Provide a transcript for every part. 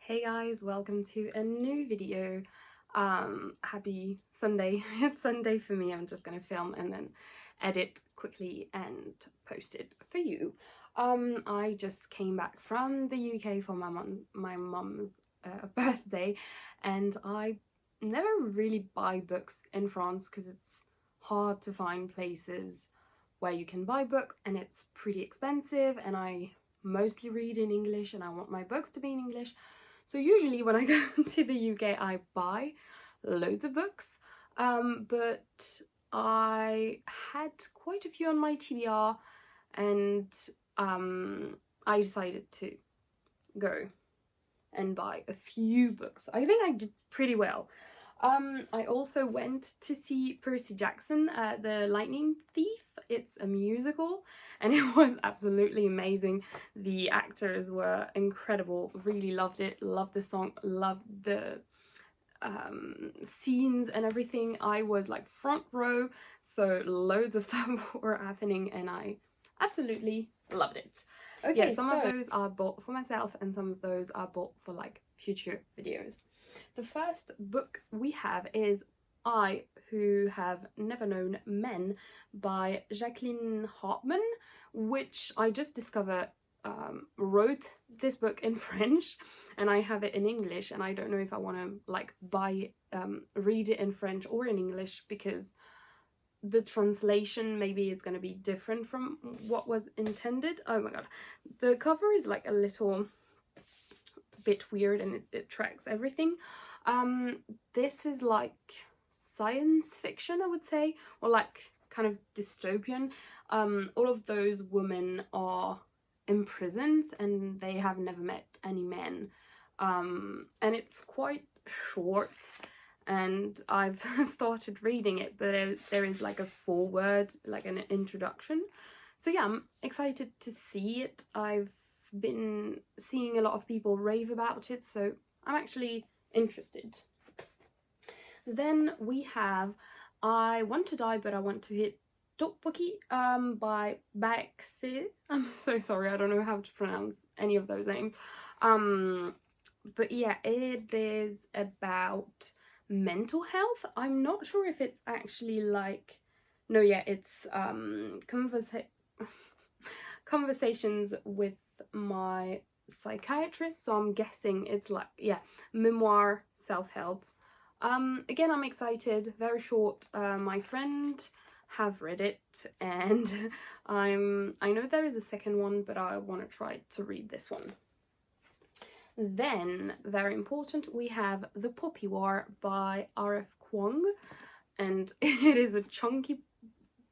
Hey guys, welcome to a new video. Happy Sunday. It's Sunday for me. I'm just gonna film and then edit quickly and post it for you. I just came back from the UK for my mum's birthday, and I never really buy books in France because it's hard to find places where you can buy books, and it's pretty expensive, and I mostly read in English and I want my books to be in English. So usually when I go to the UK, I buy loads of books, but I had quite a few on my TBR, and I decided to go and buy a few books. I think I did pretty well. I also went to see Percy Jackson, The Lightning Thief. It's a musical and it was absolutely amazing. The actors were incredible, really loved it, loved the song, loved the scenes and everything. I was like front row, so loads of stuff were happening and I absolutely loved it. Okay, yeah, some of those are bought for myself and some of those are bought for like future videos. The first book we have is I Who Have Never Known Men by Jacqueline Hartman, which I just discovered wrote this book in French, and I have it in English, and I don't know if I want to like read it in French or in English, because the translation maybe is going to be different from what was intended. Oh my god, the cover is like a little bit weird and it tracks everything. This is like science fiction, I would say, or like kind of dystopian. All of those women are imprisoned and they have never met any men, and it's quite short, and I've started reading it, but there is like a foreword, like an introduction. So yeah, I'm excited to see it. I've been seeing a lot of people rave about it, so I'm actually interested. Then we have I Want to Die But I Want to Hit Tteokbokki by Baekse. I'm so sorry, I don't know how to pronounce any of those names. But yeah, it is about mental health. I'm not sure if it's actually like, no, yeah, it's conversations with my psychiatrist, so I'm guessing it's like, yeah, memoir, self-help. Again, I'm excited. Very short. My friend have read it, and I know there is a second one, but I want to try to read this one. Then, very important, we have The Poppy War by R.F. Kuang, and it is a chunky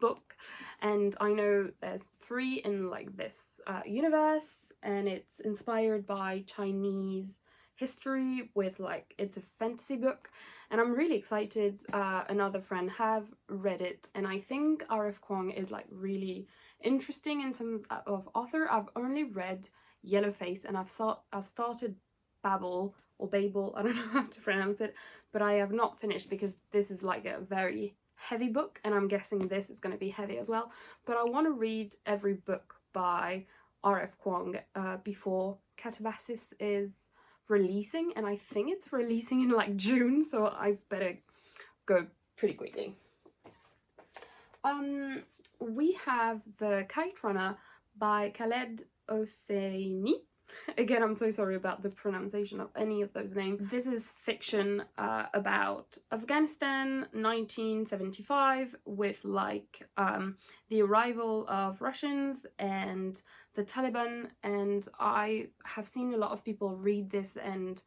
book, and I know there's 3 in like this universe, and it's inspired by Chinese history with like, it's a fantasy book, and I'm really excited. Another friend have read it, and I think R.F. Kuang is like really interesting in terms of author. I've only read Yellowface, and I've started Babel or Babel, I don't know how to pronounce it, but I have not finished because this is like a very heavy book, and I'm guessing this is going to be heavy as well. But I want to read every book by R.F. Kuang before Catabasis is releasing, and I think it's releasing in like June, so I better go pretty quickly. We have The Kite Runner by Khaled Hosseini. Again, I'm so sorry about the pronunciation of any of those names. This is fiction about Afghanistan, 1975, with like the arrival of Russians and the Taliban, and I have seen a lot of people read this, and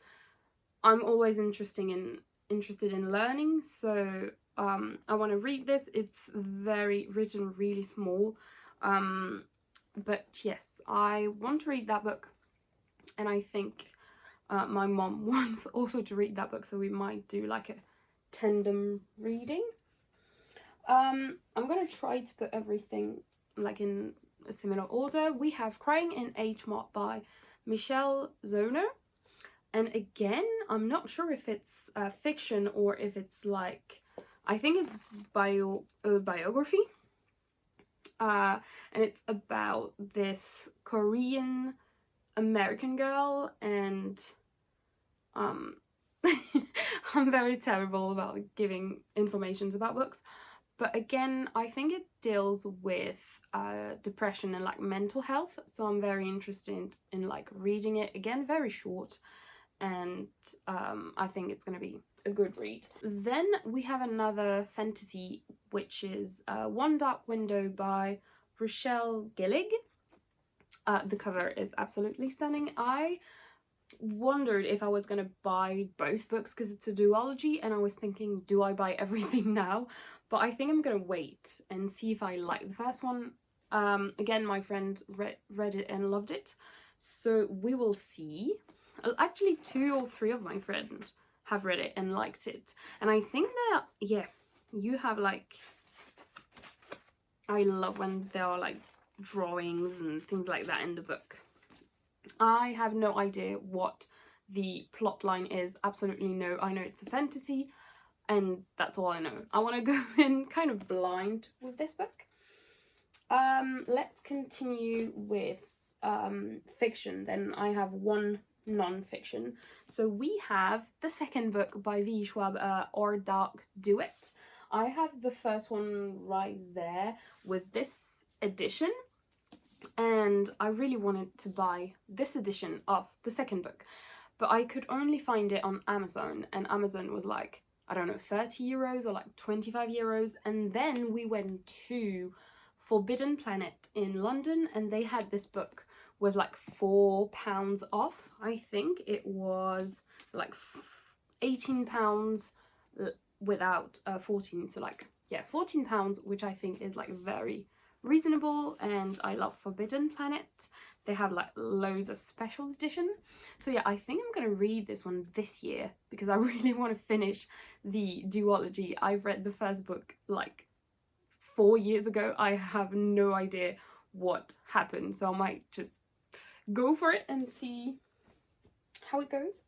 I'm always interested in learning, so I want to read this. It's written really small, but yes, I want to read that book. And I think my mom wants also to read that book, so we might do like a tandem reading. I'm gonna try to put everything like in a similar order. We have Crying in H Mart by Michelle Zoner, and again, I'm not sure if it's fiction or if it's like, I think it's biography, and it's about this Korean American girl, and Um, I'm very terrible about giving information about books, but again, I think it deals with depression and like mental health, so I'm very interested in like reading it. Again, very short, and I think it's gonna be a good read. Then we have another fantasy, which is One Dark Window by Rochelle Gillig. The cover is absolutely stunning. I wondered if I was going to buy both books because it's a duology, and I was thinking, do I buy everything now? But I think I'm going to wait and see if I like the first one. Again, my friend read it and loved it, so we will see. Actually, 2 or 3 of my friends have read it and liked it, and I think that, yeah, you have like, I love when there are like drawings and things like that in the book. I have no idea what the plot line is, absolutely no. I know it's a fantasy, and that's all I know. I want to go in kind of blind with this book. Let's continue with fiction. Then I have one non-fiction. So we have the second book by V. Schwab, Or Dark Duet. I have the first one right there with this edition, and I really wanted to buy this edition of the second book, but I could only find it on Amazon, and Amazon was like, I don't know, 30 euros or like 25 euros. And then we went to Forbidden Planet in London, and they had this book with like £4 off. I think it was like £18 without 14, so like, yeah, £14, which I think is like very reasonable. And I love Forbidden Planet. They have like loads of special edition, so yeah, I think I'm gonna read this one this year because I really want to finish the duology. I've read the first book like 4 years ago. I have no idea what happened, so I might just go for it and see how it goes.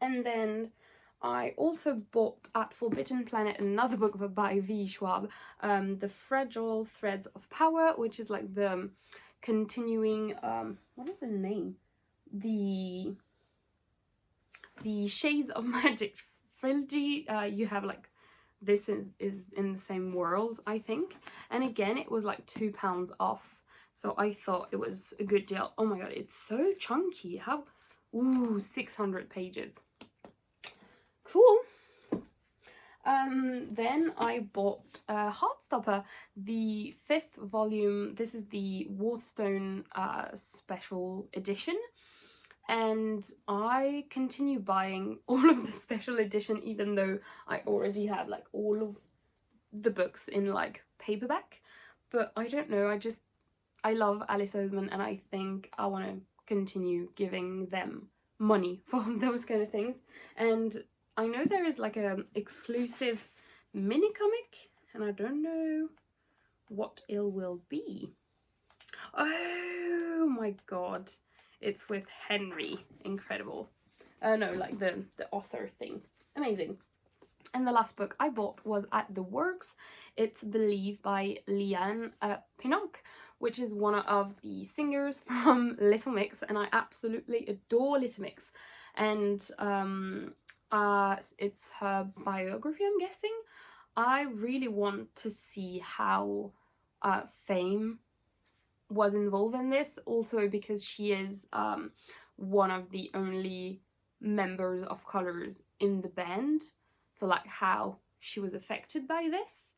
And then I also bought at Forbidden Planet another book by V. Schwab, The Fragile Threads of Power, which is like the continuing, what is the name? The Shades of Magic trilogy. You have like, this is in the same world, I think. And again, it was like £2 off, so I thought it was a good deal. Oh my god, it's so chunky. How? Ooh, 600 pages. Cool. Then I bought Heartstopper, the 5th volume. This is the Waterstone special edition, and I continue buying all of the special edition, even though I already have like all of the books in like paperback. But I don't know, I love Alice Oseman, and I think I want to continue giving them money for those kind of things. And I know there is like a exclusive mini comic, and I don't know what it will be. Oh my god, it's with Henry. Incredible. No, like the author thing. Amazing. And the last book I bought was At the Works. It's Believe by Leanne Pinnock, which is one of the singers from Little Mix, and I absolutely adore Little Mix. And it's her biography, I'm guessing. I really want to see how Fame was involved in this, also because she is one of the only members of colors in the band, so like how she was affected by this.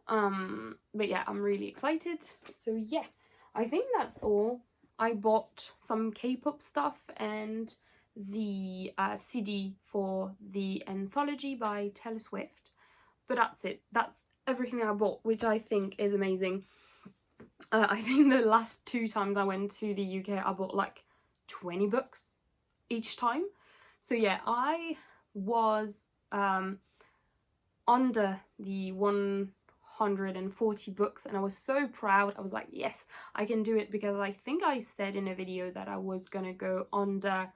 But yeah, I'm really excited. So yeah, I think that's all. I bought some K-pop stuff and the CD for the anthology by Taylor Swift, but that's it. That's everything I bought, which I think is amazing. I think the last 2 times I went to the UK, I bought like 20 books each time. So yeah, I was under the 140 books, and I was so proud. I was like, yes, I can do it, because I think I said in a video that I was gonna go under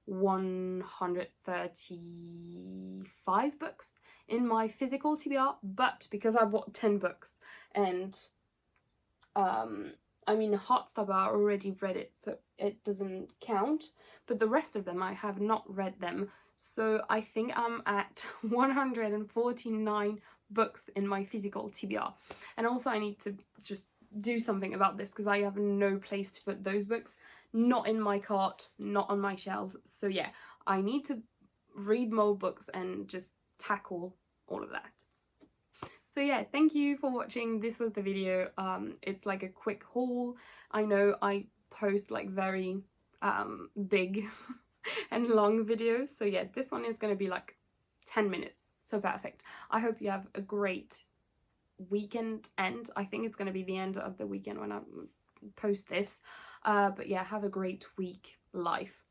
135 books in my physical TBR, but because I bought 10 books and I mean, Heartstopper, I already read it, so it doesn't count. But the rest of them, I have not read them. So I think I'm at 149 books in my physical TBR. And also I need to just do something about this because I have no place to put those books. Not in my cart, not on my shelves. So yeah, I need to read more books and just tackle all of that. So yeah, thank you for watching. This was the video. It's like a quick haul. I know I post like very big and long videos, so yeah, this one is going to be like 10 minutes, so perfect. I hope you have a great weekend end. I think it's going to be the end of the weekend when I post this, but yeah, have a great week. Life.